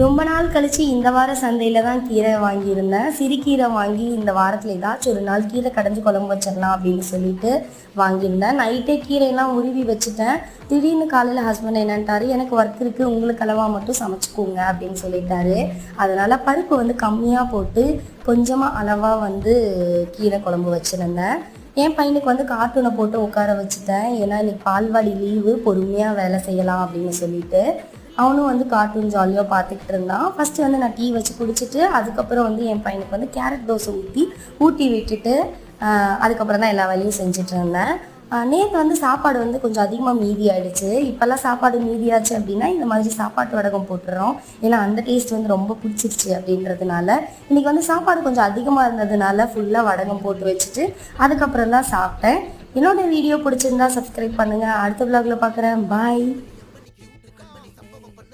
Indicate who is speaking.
Speaker 1: ரொம்ப நாள் கழிச்சு இந்த வார சந்தையில தான் கீரை வாங்கியிருந்தேன். சிறுகீரை வாங்கி இந்த வாரத்தில் ஏதாச்சும் ஒரு நாள் கீரை கடைஞ்சி குழம்பு வச்சிடலாம் அப்படின்னு சொல்லிட்டு வாங்கியிருந்தேன். நைட்டே கீரையெல்லாம் உருவி வச்சுட்டேன். திடீர்னு காலையில் ஹஸ்பண்ட் என்னன்ட்டாரு, எனக்கு ஒர்க் இருக்குது, உங்களுக்கு அளவாக மட்டும் சமைச்சிக்கோங்க அப்படின்னு சொல்லிட்டாரு. அதனால் பருப்பு வந்து கம்மியாக போட்டு கொஞ்சமாக அளவாக வந்து கீரை குழம்பு வச்சுருந்தேன். என் பையனுக்கு வந்து கார்ட்டூனை போட்டு உட்கார வச்சுட்டேன். ஏன்னா இன்னைக்கு பால்வாடி லீவு, பொறுமையாக வேலை செய்யலாம் அப்படின்னு சொல்லிட்டு அவனும் வந்து கார்ட்டூன் ஜாலியாக பார்த்துக்கிட்டு இருந்தான். ஃபஸ்ட்டு வந்து நான் டீ வச்சு குடிச்சிட்டு அதுக்கப்புறம் வந்து என் பையனுக்கு வந்து கேரட் தோசை ஊட்டி விட்டுட்டு அதுக்கப்புறம் தான் எல்லா வேலையும் செஞ்சுட்டு இருந்தேன். நேற்று வந்து சாப்பாடு வந்து கொஞ்சம் அதிகமாக மீதி ஆகிடுச்சு. இப்போல்லாம் சாப்பாடு மீதியாச்சு அப்படின்னா இந்த மாதிரி சாப்பாட்டு வடகம் போட்டுறோம். ஏன்னா அந்த டேஸ்ட் வந்து ரொம்ப பிடிச்சிருச்சு அப்படின்றதுனால இன்றைக்கி வந்து சாப்பாடு கொஞ்சம் அதிகமாக இருந்ததுனால ஃபுல்லாக வடகம் போட்டு வச்சுட்டு அதுக்கப்புறம் தான் சாப்பிட்டேன். என்னோடய வீடியோ பிடிச்சிருந்தா சப்ஸ்கிரைப் பண்ணுங்கள். அடுத்த விலாகில் பார்க்குறேன். பாய்.